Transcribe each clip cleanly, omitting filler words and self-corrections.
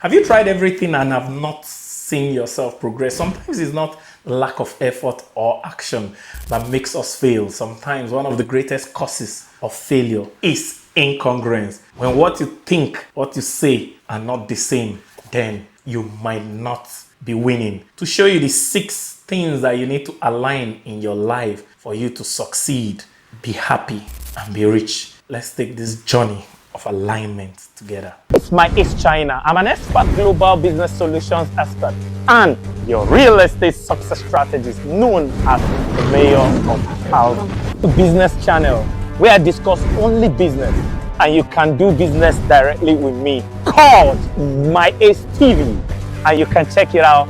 Have you tried everything and have not seen yourself progress? Sometimes it's not lack of effort or action that makes us fail. Sometimes one of the greatest causes of failure is incongruence. When what you think, what you say are not the same, then you might not be winning. To show you the 6 things that you need to align in your life for you to succeed, be happy, and be rich. Let's take this journey of alignment together. It's my East China. I'm an expert global business solutions expert and your real estate success strategist known as the mayor of Calgary. The business channel where I discuss only business and you can do business directly with me called My Ace TV, and you can check it out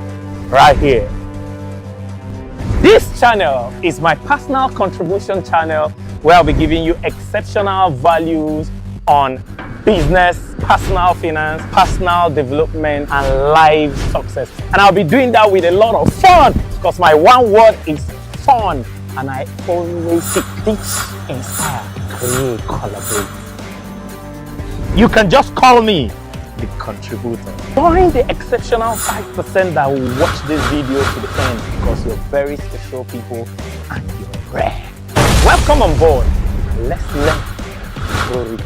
right here. This channel is my personal contribution channel where I'll be giving you exceptional values on business, personal finance, personal development, and life success. And I'll be doing that with a lot of fun because my one word is fun. And I always seek, teach, inspire, create, collaborate. You can just call me the contributor. Join the exceptional 5% that will watch this video to the end because you're very special people and you're rare. Welcome on board. Let's learn to grow rich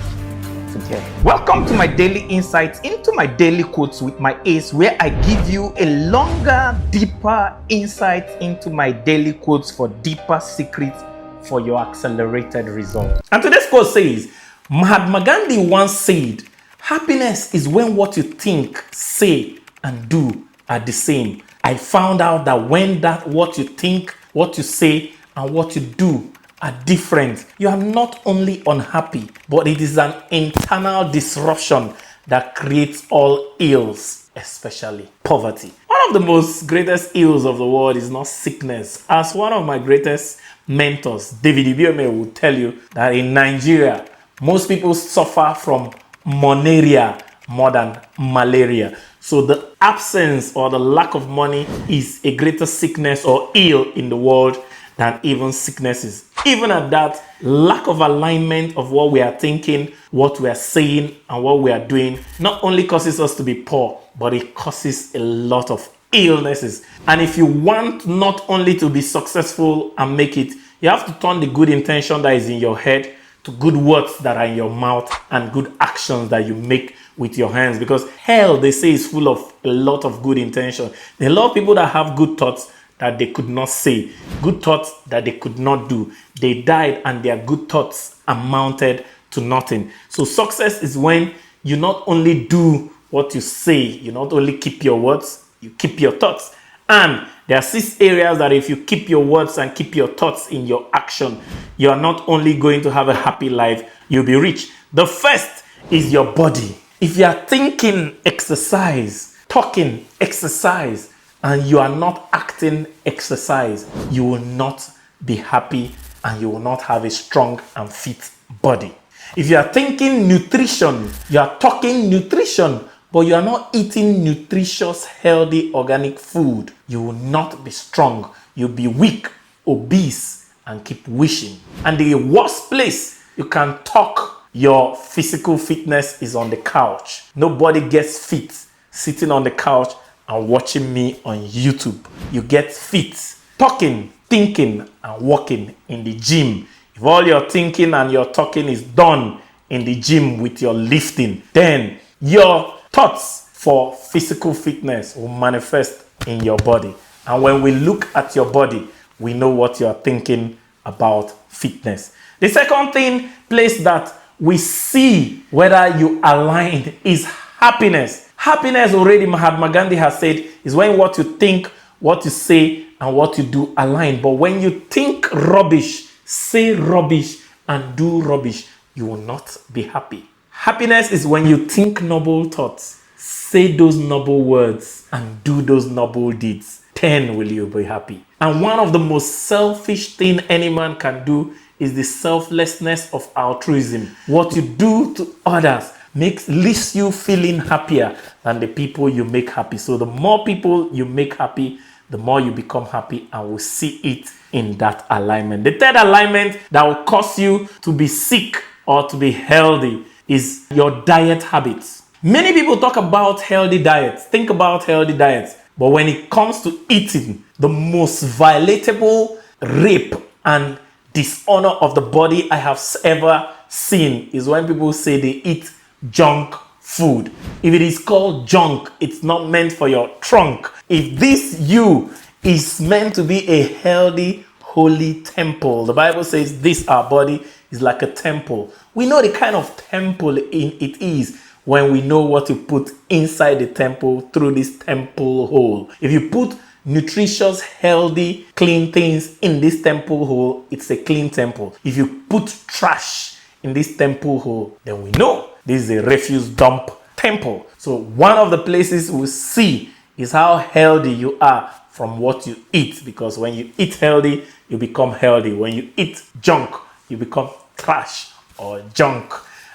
together. Welcome to my daily insights into my daily quotes with my ace, where I give you a longer, deeper insight into my daily quotes for deeper secrets for your accelerated result. And today's quote says, Mahatma Gandhi once said, happiness is when what you think, say, and do are the same. I found out that when what you think, what you say, and what you do are different, you are not only unhappy, but it is an internal disruption that creates all ills, especially poverty. One of the most greatest ills of the world is not sickness. As one of my greatest mentors, David Ibiome, will tell you that in Nigeria, most people suffer from monaria more than malaria. So the absence or the lack of money is a greater sickness or ill in the world than even sicknesses. Even at that, lack of alignment of what we are thinking, what we are saying, and what we are doing not only causes us to be poor, but it causes a lot of illnesses. And if you want not only to be successful and make it, you have to turn the good intention that is in your head to good words that are in your mouth and good actions that you make with your hands. Because hell, they say, is full of a lot of good intention. There are a lot of people that have good thoughts that they could not say, good thoughts that they could not do. They died and their good thoughts amounted to nothing. So success is when you not only do what you say, you not only keep your words, you keep your thoughts. And there are 6 areas that if you keep your words and keep your thoughts in your action, you are not only going to have a happy life, you'll be rich. The first is your body. If you are thinking exercise, talking exercise, and you are not acting exercise, you will not be happy and you will not have a strong and fit body. If you are thinking nutrition, you are talking nutrition, but you are not eating nutritious, healthy, organic food, you will not be strong. You'll be weak, obese, and keep wishing. And the worst place you can talk your physical fitness is on the couch. Nobody gets fit sitting on the couch and watching me on YouTube. You get fit talking, thinking, and walking in the gym. If all your thinking and your talking is done in the gym with your lifting, then your thoughts for physical fitness will manifest in your body. And when we look at your body, we know what you're thinking about fitness. The second place that we see whether you aligned is happiness. Happiness, already Mahatma Gandhi has said, is when what you think, what you say, and what you do align. But when you think rubbish, say rubbish, and do rubbish, you will not be happy. Happiness is when you think noble thoughts, say those noble words, and do those noble deeds. Then will you be happy. And one of the most selfish thing any man can do is the selflessness of altruism. What you do to others leaves you feeling happier than the people you make happy. So the more people you make happy, the more you become happy, and we'll see it in that alignment. The third alignment that will cause you to be sick or to be healthy is your diet habits. Many people talk about healthy diets, think about healthy diets, but when it comes to eating, the most violatable rape and dishonor of the body I have ever seen is when people say they eat junk food. If it is called junk, it's not meant for your trunk. If this you is meant to be a healthy, holy temple, the Bible says this our body is like a temple. We know the kind of temple it is when we know what to put inside the temple through this temple hole. If you put nutritious, healthy, clean things in this temple hole, it's a clean temple. If you put trash in this temple hole, then we know this is a refuse dump temple. So one of the places we see is how healthy you are from what you eat, because when you eat healthy, you become healthy. When you eat junk, you become trash or junk.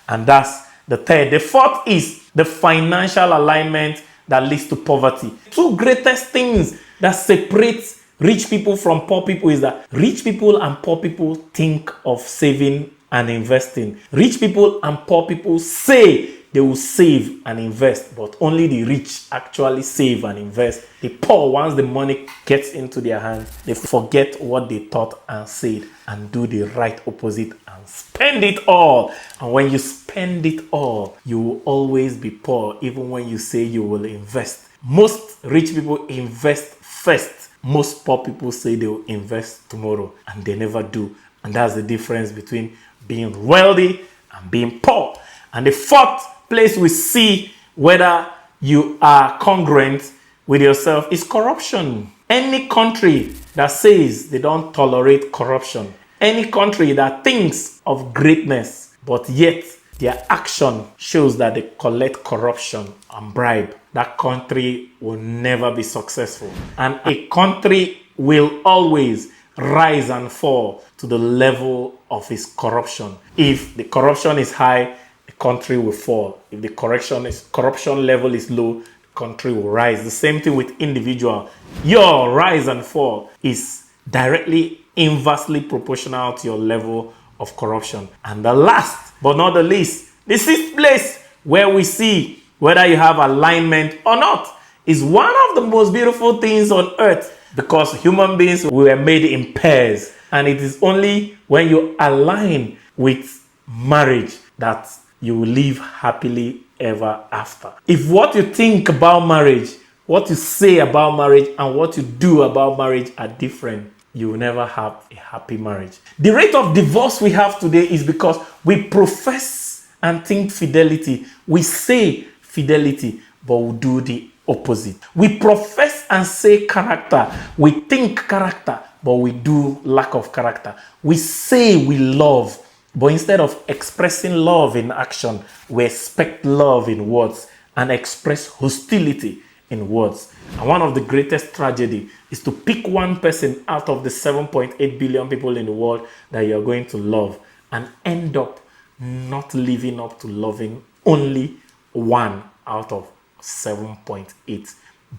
And that's the third. The fourth is the financial alignment that leads to poverty. Two greatest things that separate rich people from poor people is that rich people and poor people think of saving and investing. Rich people and poor people say they will save and invest, but only the rich actually save and invest. The poor, once the money gets into their hands, they forget what they thought and said and do the right opposite and spend it all. And when you spend it all, you will always be poor, even when you say you will invest. Most rich people invest first. Most poor people say they will invest tomorrow, and they never do. And that's the difference between being wealthy and being poor. And the fourth place we see whether you are congruent with yourself is corruption. Any country that says they don't tolerate corruption, any country that thinks of greatness, but yet their action shows that they collect corruption and bribe, that country will never be successful. And a country will always rise and fall to the level of its corruption. If the corruption is high, the country will fall. If the corruption level is low, the country will rise. The same thing with individual. Your rise and fall is directly inversely proportional to your level of corruption. And the last but not the least, the sixth place where we see whether you have alignment or not is one of the most beautiful things on earth, because human beings were made in pairs, and it is only when you align with marriage that you will live happily ever after. If what you think about marriage, what you say about marriage, and what you do about marriage are different, you will never have a happy marriage. The rate of divorce we have today is because we profess and think fidelity. We say fidelity, but we do the opposite. We profess and say character. We think character, but we do lack of character. We say we love, but instead of expressing love in action, we expect love in words and express hostility in words. And one of the greatest tragedy is to pick one person out of the 7.8 billion people in the world that you're going to love and end up not living up to loving only one out of 7.8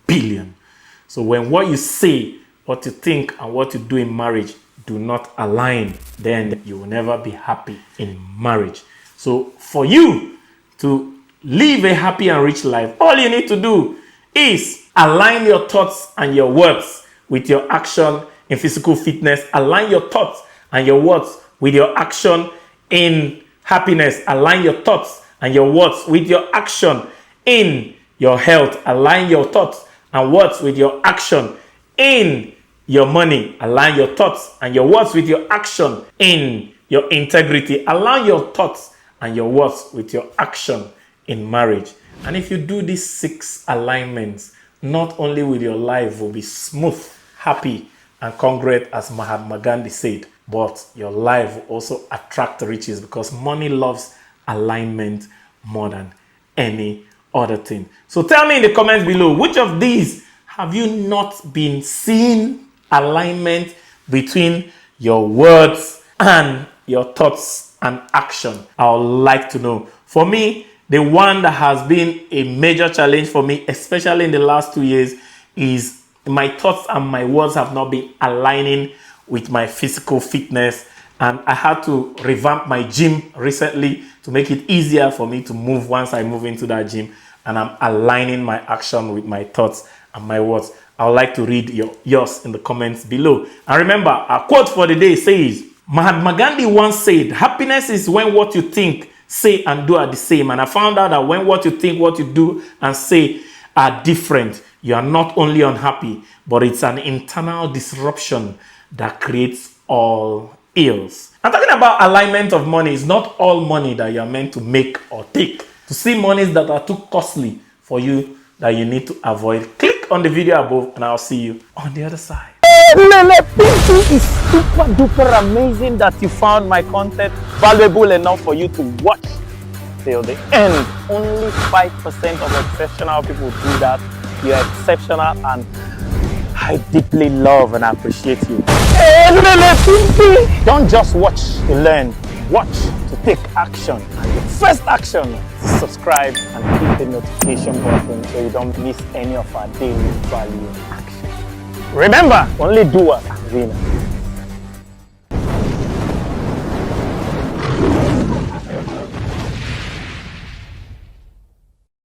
billion. So when what you say, what you think, and what you do in marriage do not align, then you will never be happy in marriage. So for you to live a happy and rich life, all you need to do is align your thoughts and your words with your action in physical fitness. Align your thoughts and your words with your action in happiness. Align your thoughts and your words with your action in your health. Align your thoughts and words with your action in your money. Align your thoughts and your words with your action in your integrity. Align your thoughts and your words with your action in marriage. And if you do these 6 alignments, not only will your life will be smooth, happy, and congruent as Mahatma Gandhi said, but your life will also attract riches, because money loves alignment more than any other thing. So tell me in the comments below, which of these have you not been seeing alignment between your words and your thoughts and action? I would like to know. For me, the one that has been a major challenge for me, especially in the last 2 years, is my thoughts and my words have not been aligning with my physical fitness And I had to revamp my gym recently to make it easier for me to move once I move into that gym. And I'm aligning my action with my thoughts and my words. I would like to read yours in the comments below. And remember, our quote for the day says, Mahatma Gandhi once said, happiness is when what you think, say, and do are the same. And I found out that when what you think, what you do, and say are different, you are not only unhappy, but it's an internal disruption that creates all ills. I'm talking about alignment of money. It's not all money that you are meant to make or take. To see monies that are too costly for you that you need to avoid, click on the video above and I'll see you on the other side. It is super duper amazing that you found my content valuable enough for you to watch till the end. Only 5% of exceptional people do that. You're exceptional and I deeply love and appreciate you. Don't just watch to learn, watch to take action. And the first action is subscribe and hit the notification button so you don't miss any of our daily value action. Remember, only doers are winners.